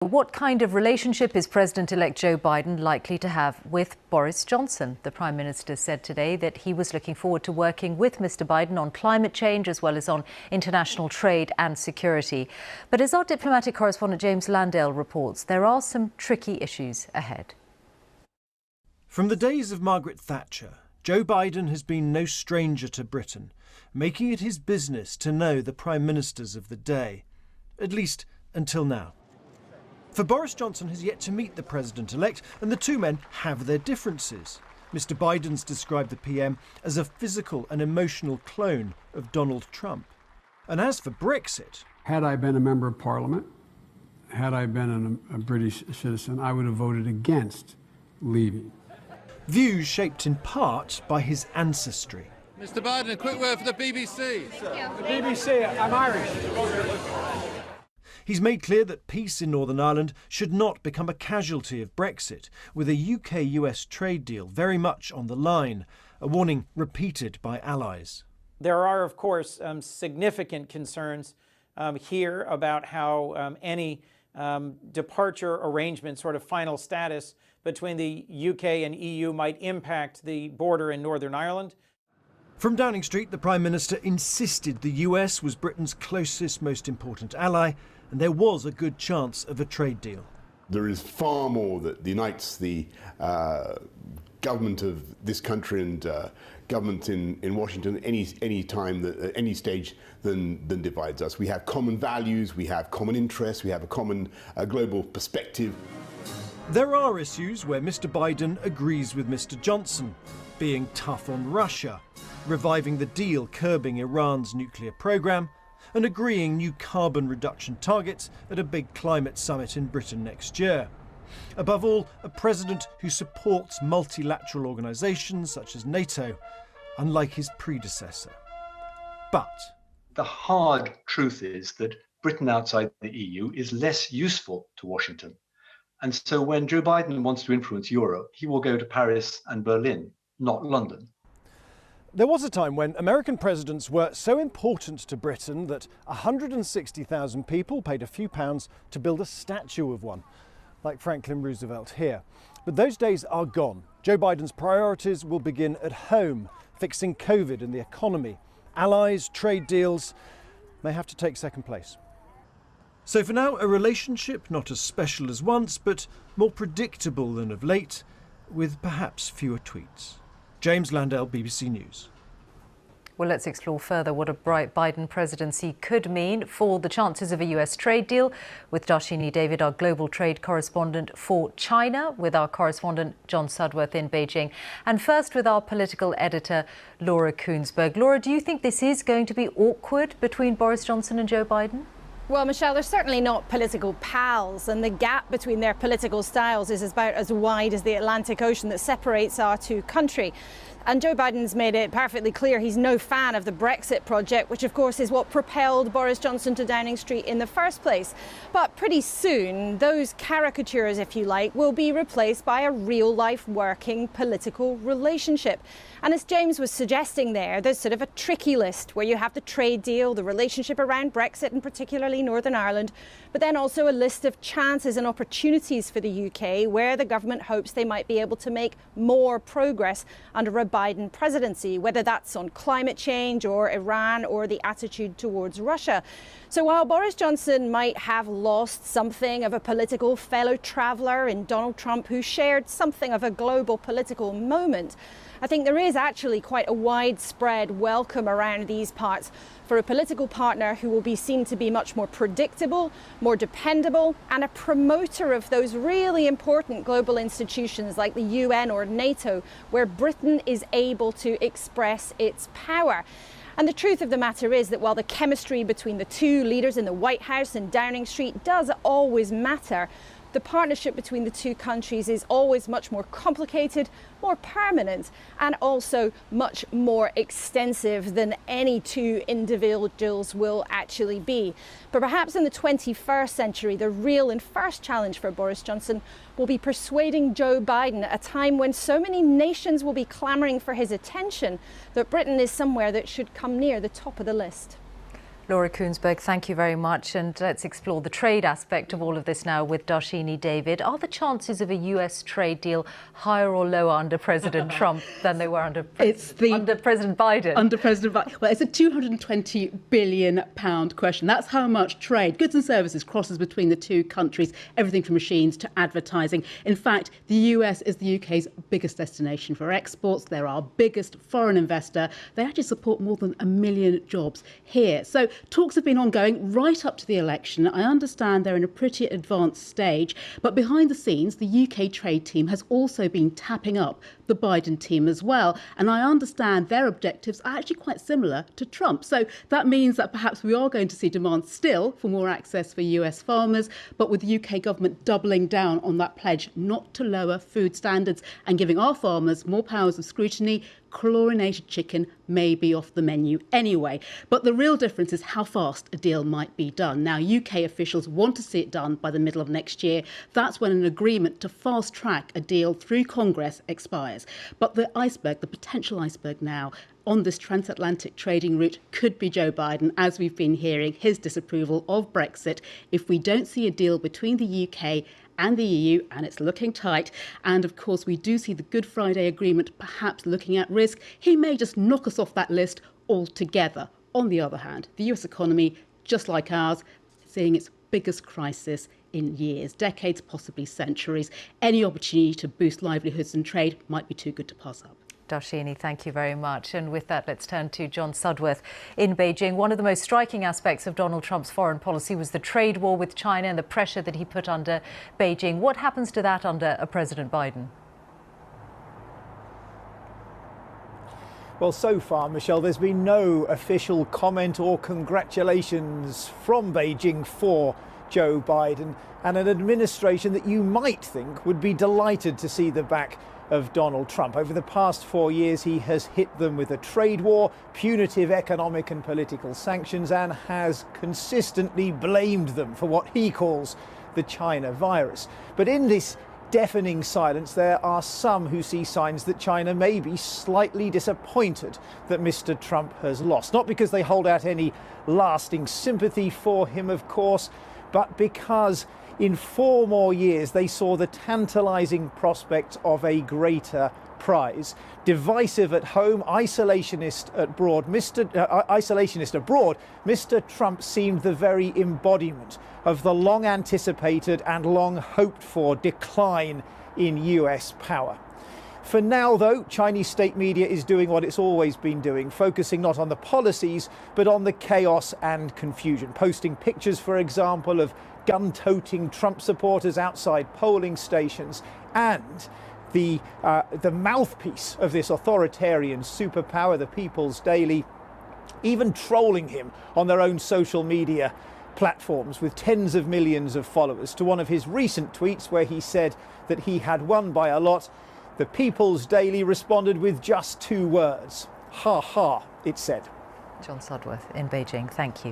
What kind of relationship is President-elect Joe Biden likely to have with Boris Johnson? The Prime Minister said today that he was looking forward to working with Mr. Biden on climate change as well as on international trade and security. But as our diplomatic correspondent James Landale reports, there are some tricky issues ahead. From the days of Margaret Thatcher, Joe Biden has been no stranger to Britain, making it his business to know the Prime Ministers of the day, at least until now. For Boris Johnson has yet to meet the President-elect, and the two men have their differences. Mr. Biden's described the PM as a physical and emotional clone of Donald Trump. And as for Brexit... Had I been a member of Parliament, had I been a British citizen, I would have voted against leaving. Views shaped in part by his ancestry. Mr. Biden, a quick word for the BBC. The BBC, I'm Irish. He's made clear that peace in Northern Ireland should not become a casualty of Brexit, with a UK-US trade deal very much on the line, a warning repeated by allies. There are, of course, significant concerns here about how any departure arrangement, sort of final status between the UK and EU might impact the border in Northern Ireland. From Downing Street, the Prime Minister insisted the US was Britain's closest, most important ally, and there was a good chance of a trade deal. There is far more that unites the government of this country and government in Washington any time, at any stage, than divides us. We have common values, we have common interests, we have a common global perspective. There are issues where Mr. Biden agrees with Mr. Johnson, being tough on Russia, reviving the deal curbing Iran's nuclear program, and agreeing new carbon reduction targets at a big climate summit in Britain next year. Above all, a president who supports multilateral organisations such as NATO, unlike his predecessor. But the hard truth is that Britain outside the EU is less useful to Washington. And so when Joe Biden wants to influence Europe, he will go to Paris and Berlin, not London. There was a time when American presidents were so important to Britain that 160,000 people paid a few pounds to build a statue of one, like Franklin Roosevelt here. But those days are gone. Joe Biden's priorities will begin at home, fixing COVID and the economy. Allies, trade deals may have to take second place. So for now, a relationship not as special as once, but more predictable than of late, with perhaps fewer tweets. James Landale, BBC News. Well, let's explore further what a bright Biden presidency could mean for the chances of a US trade deal with Darshini David, our global trade correspondent for China, with our correspondent John Sudworth in Beijing, and first with our political editor Laura Koonsberg. Laura, do you think this is going to be awkward between Boris Johnson and Joe Biden? Well, Michelle, they're certainly not political pals, and the gap between their political styles is about as wide as the Atlantic Ocean that separates our two countries. And Joe Biden's made it perfectly clear he's no fan of the Brexit project, which of course is what propelled Boris Johnson to Downing Street in the first place. But pretty soon, those caricatures, if you like, will be replaced by a real-life working political relationship. And as James was suggesting there's sort of a tricky list where you have the trade deal, the relationship around Brexit and particularly Northern Ireland, but then also a list of chances and opportunities for the UK where the government hopes they might be able to make more progress under a Biden presidency, whether that's on climate change or Iran or the attitude towards Russia. So while Boris Johnson might have lost something of a political fellow traveller in Donald Trump, who shared something of a global political moment, I think there is actually quite a widespread welcome around these parts for a political partner who will be seen to be much more predictable, more dependable, and a promoter of those really important global institutions like the UN or NATO, where Britain is able to express its power. And the truth of the matter is that while the chemistry between the two leaders in the White House and Downing Street does always matter, the partnership between the two countries is always much more complicated, more permanent, and also much more extensive than any two individuals will actually be. But perhaps in the 21st century, the real and first challenge for Boris Johnson will be persuading Joe Biden at a time when so many nations will be clamoring for his attention that Britain is somewhere that should come near the top of the list. Laura Koonsberg, thank you very much. And let's explore the trade aspect of all of this now with Darshini David. Are the chances of a US trade deal higher or lower under President Trump than they were under President Biden? Under President Biden. Well, it's a £220 billion question. That's how much trade, goods and services, crosses between the two countries, everything from machines to advertising. In fact, the US is the UK's biggest destination for exports. They're our biggest foreign investor. They actually support more than 1 million jobs here. So talks have been ongoing right up to the election. I understand they're in a pretty advanced stage, but behind the scenes, the UK trade team has also been tapping up the Biden team as well. And I understand their objectives are actually quite similar to Trump. So that means that perhaps we are going to see demand still for more access for US farmers, but with the UK government doubling down on that pledge not to lower food standards and giving our farmers more powers of scrutiny, chlorinated chicken may be off the menu anyway. But the real difference is how fast a deal might be done. Now, UK officials want to see it done by the middle of next year. That's when an agreement to fast track a deal through Congress expires. But the potential iceberg now on this transatlantic trading route could be Joe Biden, as we've been hearing, his disapproval of Brexit if we don't see a deal between the UK and the EU, and it's looking tight. And of course, we do see the Good Friday Agreement perhaps looking at risk. He may just knock us off that list altogether. On the other hand, the US economy, just like ours, seeing its biggest crisis in years, decades, possibly centuries. Any opportunity to boost livelihoods and trade might be too good to pass up. Darshini, thank you very much. And with that, let's turn to John Sudworth in Beijing. One of the most striking aspects of Donald Trump's foreign policy was the trade war with China and the pressure that he put under Beijing. What happens to that under President Biden? Well, so far, Michelle, there's been no official comment or congratulations from Beijing for Joe Biden and an administration that you might think would be delighted to see the back of Donald Trump. Over the past 4 years, he has hit them with a trade war, punitive economic and political sanctions, and has consistently blamed them for what he calls the China virus. But in this deafening silence, there are some who see signs that China may be slightly disappointed that Mr. Trump has lost. Not because they hold out any lasting sympathy for him, of course, but because in 4 more years, they saw the tantalizing prospect of a greater prize. Divisive at home, isolationist abroad, Mr. Trump seemed the very embodiment of the long anticipated and long hoped for decline in US power. For now, though, Chinese state media is doing what it's always been doing, focusing not on the policies, but on the chaos and confusion. Posting pictures, for example, of gun-toting Trump supporters outside polling stations, and the mouthpiece of this authoritarian superpower, the People's Daily, even trolling him on their own social media platforms with tens of millions of followers. To one of his recent tweets where he said that he had won by a lot, the People's Daily responded with just 2 words. Ha ha, it said. John Sudworth in Beijing, thank you.